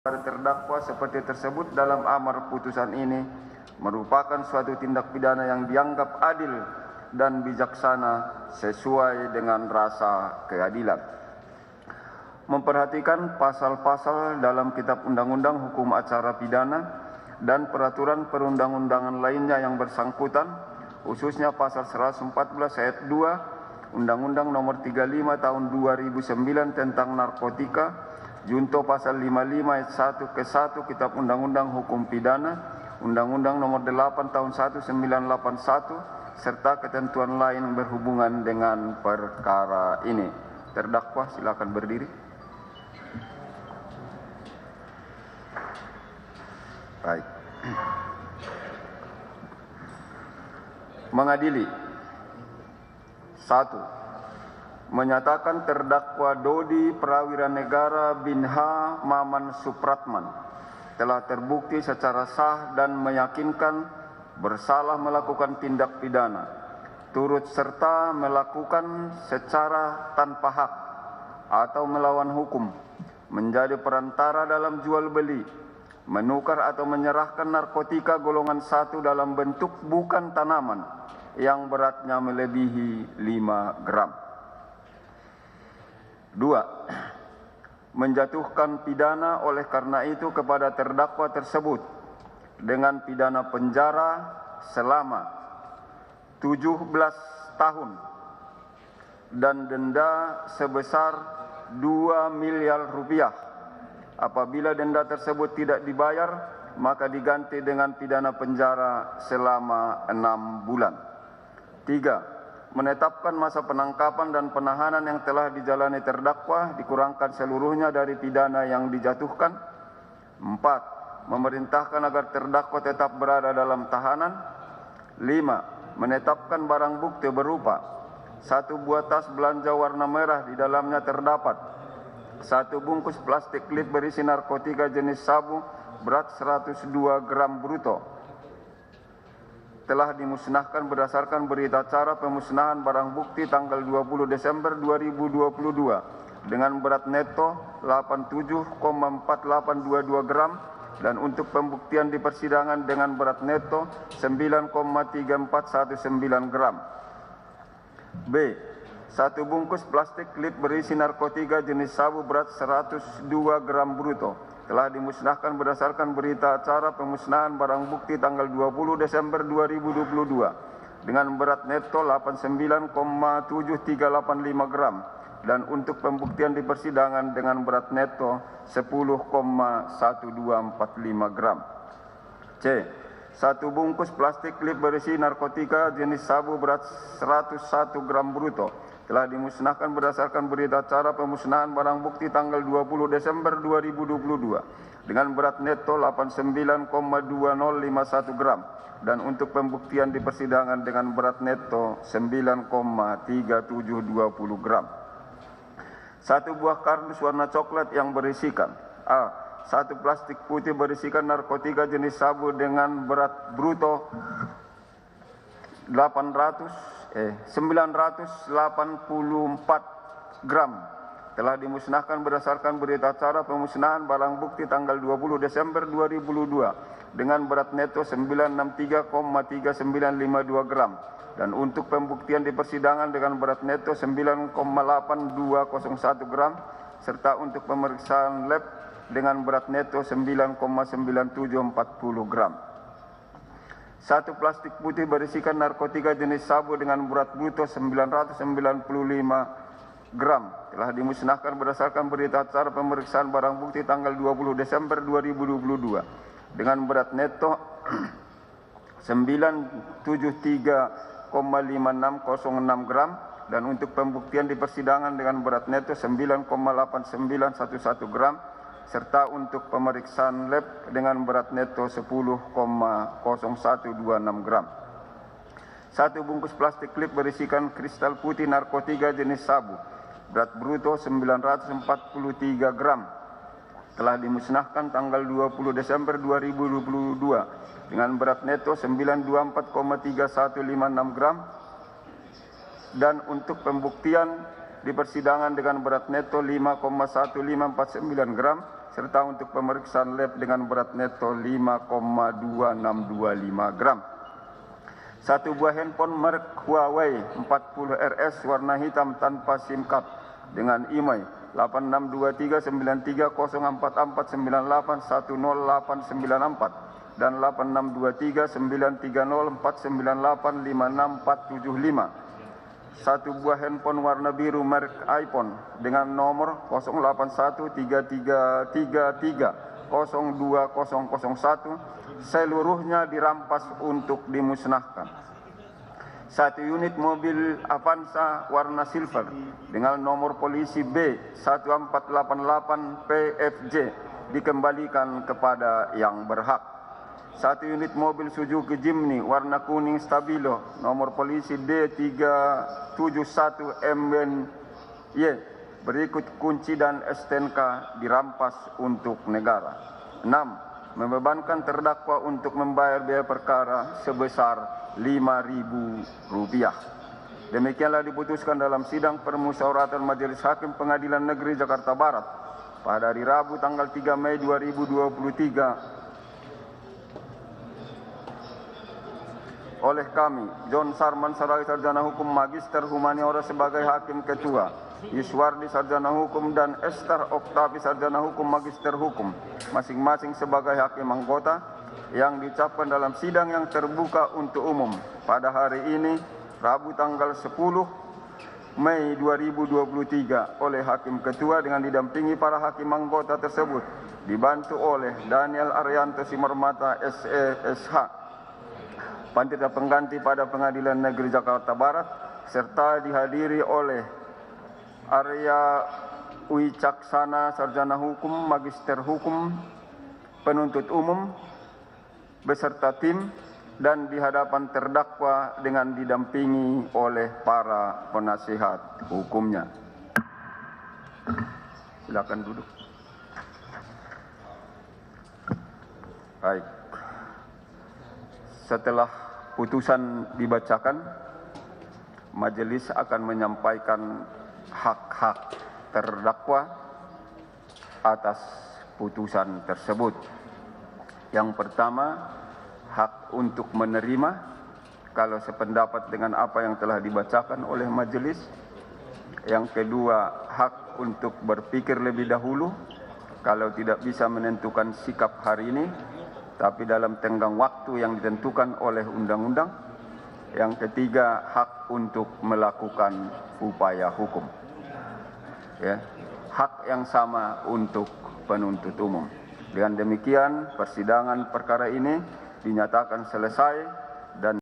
Para terdakwa seperti tersebut dalam amar putusan ini merupakan suatu tindak pidana yang dianggap adil dan bijaksana sesuai dengan rasa keadilan. Memperhatikan pasal-pasal dalam Kitab Undang-Undang Hukum Acara Pidana dan peraturan perundang-undangan lainnya yang bersangkutan, khususnya pasal 114 ayat 2 Undang-Undang Nomor 35 Tahun 2009 tentang narkotika, junto pasal 55 ayat 1 ke 1 Kitab Undang-Undang Hukum Pidana, Undang-Undang Nomor 8 Tahun 1981, serta ketentuan lain berhubungan dengan perkara ini. Terdakwa silakan berdiri. Baik. Mengadili. 1. Menyatakan terdakwa Dodi Prawira Negara bin H. Maman Supratman telah terbukti secara sah dan meyakinkan bersalah melakukan tindak pidana, turut serta melakukan secara tanpa hak atau melawan hukum, menjadi perantara dalam jual beli, menukar atau menyerahkan narkotika golongan 1 dalam bentuk bukan tanaman yang beratnya melebihi 5 gram. 2. Menjatuhkan pidana oleh karena itu kepada terdakwa tersebut dengan pidana penjara selama 17 tahun dan denda sebesar 2 miliar rupiah. Apabila denda tersebut tidak dibayar, maka diganti dengan pidana penjara selama 6 bulan. 3. Menetapkan masa penangkapan dan penahanan yang telah dijalani terdakwa dikurangkan seluruhnya dari pidana yang dijatuhkan. 4. Memerintahkan agar terdakwa tetap berada dalam tahanan. 5. Menetapkan barang bukti berupa 1 buah tas belanja warna merah, di dalamnya terdapat 1 bungkus plastik klip berisi narkotika jenis sabu berat 102 gram bruto, telah dimusnahkan berdasarkan berita acara pemusnahan barang bukti tanggal 20 Desember 2022 dengan berat neto 87,4822 gram dan untuk pembuktian di persidangan dengan berat neto 9,3419 gram. B. 1 bungkus plastik klip berisi narkotika jenis sabu berat 102 gram bruto telah dimusnahkan berdasarkan berita acara pemusnahan barang bukti tanggal 20 Desember 2022 dengan berat neto 89,7385 gram dan untuk pembuktian di persidangan dengan berat neto 10,1245 gram. C. 1 bungkus plastik klip berisi narkotika jenis sabu berat 101 gram bruto telah dimusnahkan berdasarkan berita acara pemusnahan barang bukti tanggal 20 Desember 2022 dengan berat neto 89,2051 gram dan untuk pembuktian di persidangan dengan berat neto 9,3720 gram. 1 buah kardus warna coklat yang berisikan A. 1 plastik putih berisikan narkotika jenis sabu dengan berat bruto 984 gram telah dimusnahkan berdasarkan berita acara pemusnahan barang bukti tanggal 20 Desember 2022 dengan berat neto 963,3952 gram dan untuk pembuktian di persidangan dengan berat neto 9,8201 gram serta untuk pemeriksaan lab dengan berat neto 9,9740 gram. 1 plastik putih berisikan narkotika jenis sabu dengan berat bruto 995 gram telah dimusnahkan berdasarkan berita acara pemeriksaan barang bukti tanggal 20 Desember 2022 dengan berat neto 973,5606 gram dan untuk pembuktian di persidangan dengan berat neto 9,8911 gram serta untuk pemeriksaan lab dengan berat neto 10,0126 gram. 1 bungkus plastik klip berisikan kristal putih narkotika jenis sabu, berat bruto 943 gram, telah dimusnahkan tanggal 20 Desember 2022 dengan berat neto 924,3156 gram dan untuk pembuktian di persidangan dengan berat neto 5,1549 gram serta untuk pemeriksaan lab dengan berat neto 5,2625 gram. Satu buah handphone merek Huawei 40 RS warna hitam tanpa SIM card dengan email 8623930449810894 dan 86239304985675. Satu buah handphone warna biru merek iPhone dengan nomor 081333302001 seluruhnya dirampas untuk dimusnahkan. Satu unit mobil Avanza warna silver dengan nomor polisi B1488 PFJ dikembalikan kepada yang berhak. Satu unit mobil Suzuki Jimny warna kuning stabilo nomor polisi D371MNY berikut kunci dan STNK dirampas untuk negara. 6. Membebankan terdakwa untuk membayar biaya perkara sebesar Rp5.000. Demikianlah diputuskan dalam sidang permusyawaratan Majelis Hakim Pengadilan Negeri Jakarta Barat pada hari Rabu tanggal 3 Mei 2023 oleh kami, John Sarman Sarai Sarjana Hukum Magister Humaniora sebagai Hakim Ketua, Yuswardi Sarjana Hukum dan Esther Oktavi Sarjana Hukum Magister Hukum, masing-masing sebagai Hakim Anggota, yang diucapkan dalam sidang yang terbuka untuk umum pada hari ini, Rabu tanggal 10 Mei 2023 oleh Hakim Ketua dengan didampingi para Hakim Anggota tersebut, dibantu oleh Daniel Arianto Simarmata SE.SH, Panitia Pengganti pada Pengadilan Negeri Jakarta Barat, serta dihadiri oleh Arya Wicaksana Sarjana Hukum, Magister Hukum, Penuntut Umum, beserta tim, dan di hadapan terdakwa dengan didampingi oleh para penasihat hukumnya. Silakan duduk. Baik. Setelah putusan dibacakan, majelis akan menyampaikan hak-hak terdakwa atas putusan tersebut. Yang pertama, hak untuk menerima kalau sependapat dengan apa yang telah dibacakan oleh majelis. Yang kedua, hak untuk berpikir lebih dahulu kalau tidak bisa menentukan sikap hari ini, tapi dalam tenggang waktu yang ditentukan oleh undang-undang. Yang ketiga, hak untuk melakukan upaya hukum. Ya, hak yang sama untuk penuntut umum. Dengan demikian, persidangan perkara ini dinyatakan selesai dan